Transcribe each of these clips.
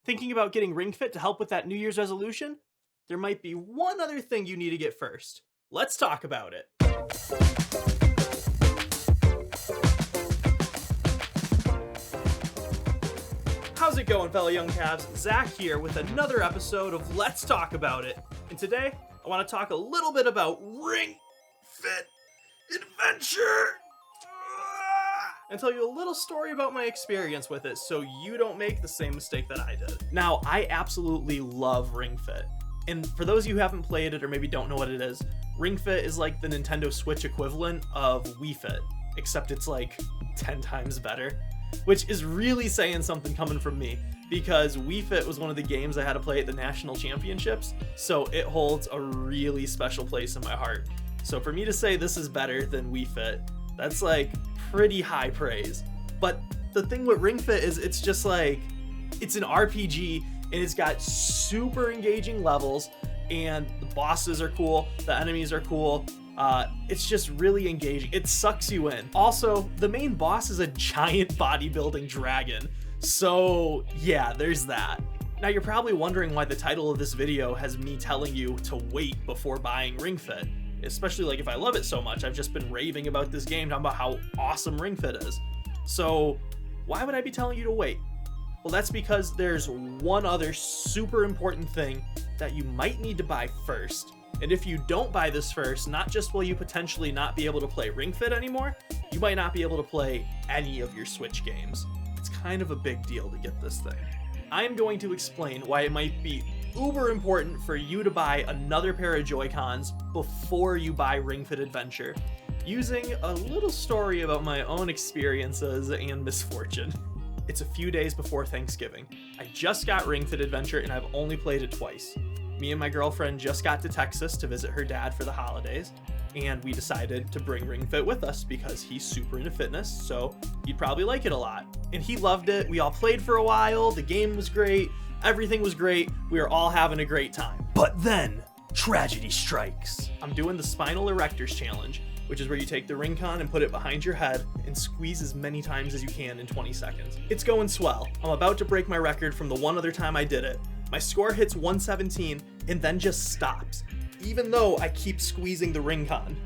Thinking about getting Ring Fit to help with that New Year's resolution? There might be one other thing you need to get first. Let's talk about it. How's it going, fellow young Cavs? Zach here with another episode of Let's Talk About It. And today, I want to talk a little bit about Ring Fit Adventure and tell you a little story about my experience with it so you don't make the same mistake that I did. Now, I absolutely love Ring Fit. And for those of you who haven't played it or maybe don't know what it is, Ring Fit is like the Nintendo Switch equivalent of Wii Fit, except it's like 10 times better, which is really saying something coming from me because Wii Fit was one of the games I had to play at the national championships, so it holds a really special place in my heart. So for me to say this is better than Wii Fit, that's like pretty high praise. But the thing with Ring Fit is it's just like, it's an RPG and it's got super engaging levels and the bosses are cool, the enemies are cool. It's just really engaging. It sucks you in. Also, the main boss is a giant bodybuilding dragon. So yeah, there's that. Now you're probably wondering why the title of this video has me telling you to wait before buying Ring Fit. Especially like if I love it so much, I've just been raving about this game, talking about how awesome Ring Fit is. So why would I be telling you to wait? Well, that's because there's one other super important thing that you might need to buy first. And if you don't buy this first, not just will you potentially not be able to play Ring Fit anymore, you might not be able to play any of your Switch games. It's kind of a big deal to get this thing. I'm going to explain why it might be uber important for you to buy another pair of Joy-Cons before you buy Ring Fit Adventure, using a little story about my own experiences and misfortune. It's a few days before Thanksgiving. I just got Ring Fit Adventure and I've only played it twice. Me and my girlfriend just got to Texas to visit her dad for the holidays, and we decided to bring Ring Fit with us because he's super into fitness, so he'd probably like it a lot. And he loved it. We all played for a while, the game was great, everything was great, we were all having a great time. But then, tragedy strikes. I'm doing the Spinal Erectors Challenge, which is where you take the Ring-Con and put it behind your head and squeeze as many times as you can in 20 seconds. It's going swell. I'm about to break my record from the one other time I did it. My score hits 117 and then just stops, even though I keep squeezing the Ring-Con.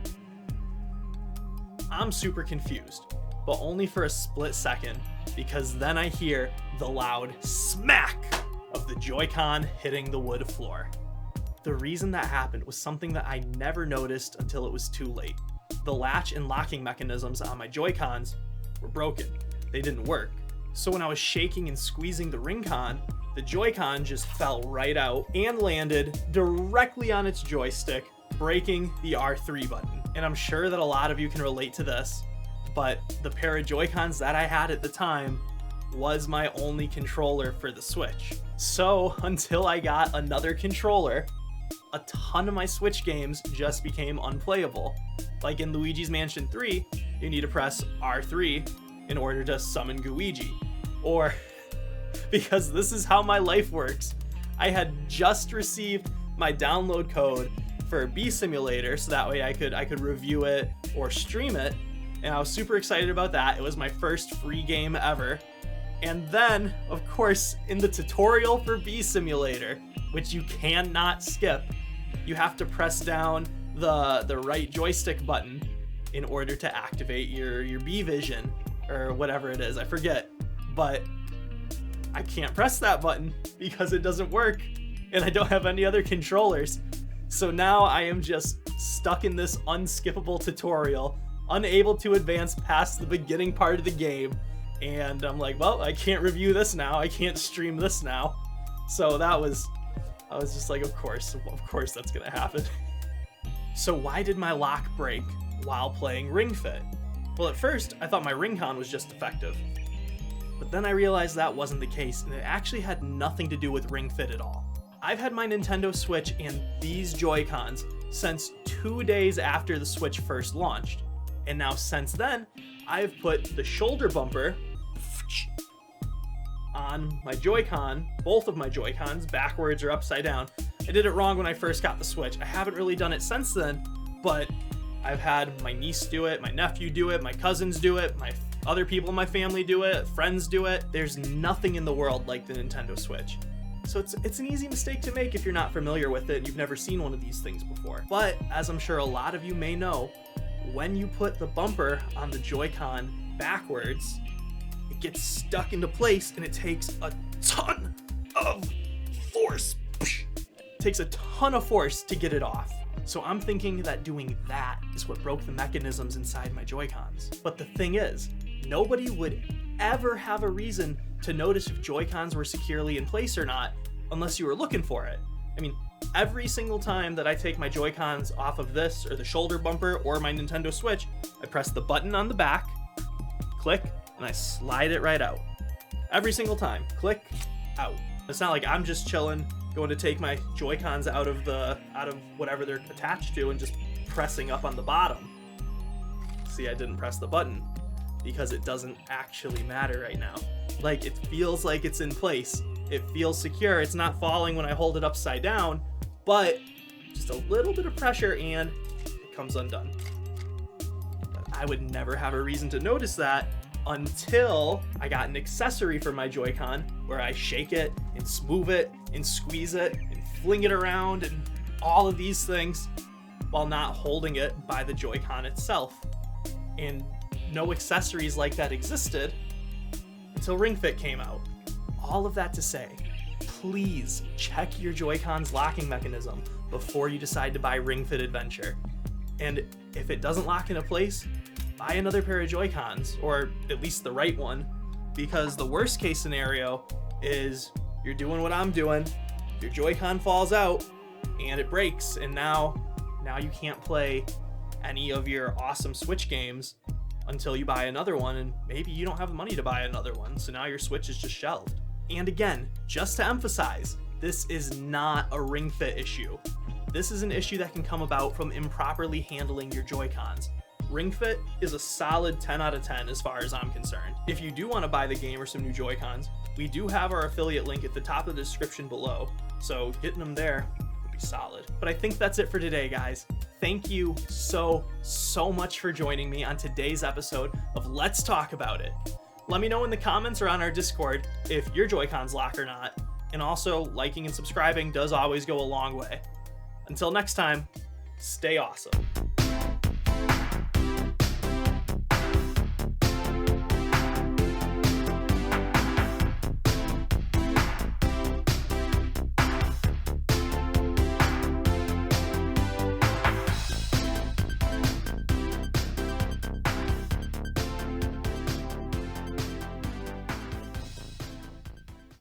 I'm super confused, but only for a split second, because then I hear the loud smack of the Joy-Con hitting the wood floor. The reason that happened was something that I never noticed until it was too late. The latch and locking mechanisms on my Joy-Cons were broken. They didn't work. So when I was shaking and squeezing the Ring-Con, the Joy-Con just fell right out and landed directly on its joystick, breaking the R3 button. And I'm sure that a lot of you can relate to this, but the pair of Joy-Cons that I had at the time was my only controller for the Switch. So until I got another controller, a ton of my Switch games just became unplayable. Like in Luigi's Mansion 3, you need to press R3 in order to summon Gooigi. Or, because this is how my life works, I had just received my download code for Bee Simulator, so that way I could review it or stream it, and I was super excited about that. It was my first free game ever. And then, of course, in the tutorial for Bee Simulator, which you cannot skip, you have to press down the right joystick button in order to activate your Bee Vision, or whatever it is, I forget. But I can't press that button because it doesn't work, and I don't have any other controllers. So now I am just stuck in this unskippable tutorial, unable to advance past the beginning part of the game. And I'm like, well, I can't review this now. I can't stream this now. So I was just like, of course that's gonna happen. So why did my lock break while playing Ring Fit? Well, at first, I thought my Ring-Con was just defective. But then I realized that wasn't the case, and it actually had nothing to do with Ring Fit at all. I've had my Nintendo Switch and these Joy-Cons since 2 days after the Switch first launched. And now since then, I've put the shoulder bumper on my Joy-Con, both of my Joy-Cons, backwards or upside down. I did it wrong when I first got the Switch. I haven't really done it since then, but I've had my niece do it, my nephew do it, my cousins do it, my Other people in my family do it, friends do it. There's nothing in the world like the Nintendo Switch. So it's an easy mistake to make if you're not familiar with it and you've never seen one of these things before. But as I'm sure a lot of you may know, when you put the bumper on the Joy-Con backwards, it gets stuck into place and it takes a ton of force. It takes a ton of force to get it off. So I'm thinking that doing that is what broke the mechanisms inside my Joy-Cons. But the thing is, nobody would ever have a reason to notice if Joy-Cons were securely in place or not unless you were looking for it. I mean, every single time that I take my Joy-Cons off of this or the shoulder bumper or my Nintendo Switch, I press the button on the back, click, and I slide it right out. Every single time, click, out. It's not like I'm just chilling, going to take my Joy-Cons out of whatever they're attached to and just pressing up on the bottom. See, I didn't press the button because it doesn't actually matter right now. Like, it feels like it's in place. It feels secure. It's not falling when I hold it upside down, but just a little bit of pressure and it comes undone. But I would never have a reason to notice that until I got an accessory for my Joy-Con where I shake it and smooth it and squeeze it and fling it around and all of these things while not holding it by the Joy-Con itself. And no accessories like that existed until Ring Fit came out. All of that to say, please check your Joy-Con's locking mechanism before you decide to buy Ring Fit Adventure. And if it doesn't lock into place, buy another pair of Joy-Cons, or at least the right one, because the worst case scenario is you're doing what I'm doing, your Joy-Con falls out, and it breaks, and now you can't play any of your awesome Switch games until you buy another one, and maybe you don't have the money to buy another one, so now your Switch is just shelved. And again, just to emphasize, this is not a Ring Fit issue. This is an issue that can come about from improperly handling your Joy-Cons. Ring Fit is a solid 10 out of 10 as far as I'm concerned. If you do want to buy the game or some new Joy-Cons, we do have our affiliate link at the top of the description below, so getting them there would be solid. But I think that's it for today, guys. Thank you so much for joining me on today's episode of Let's Talk About It. Let me know in the comments or on our Discord if your Joy-Cons lock or not, and also liking and subscribing does always go a long way. Until next time, stay awesome.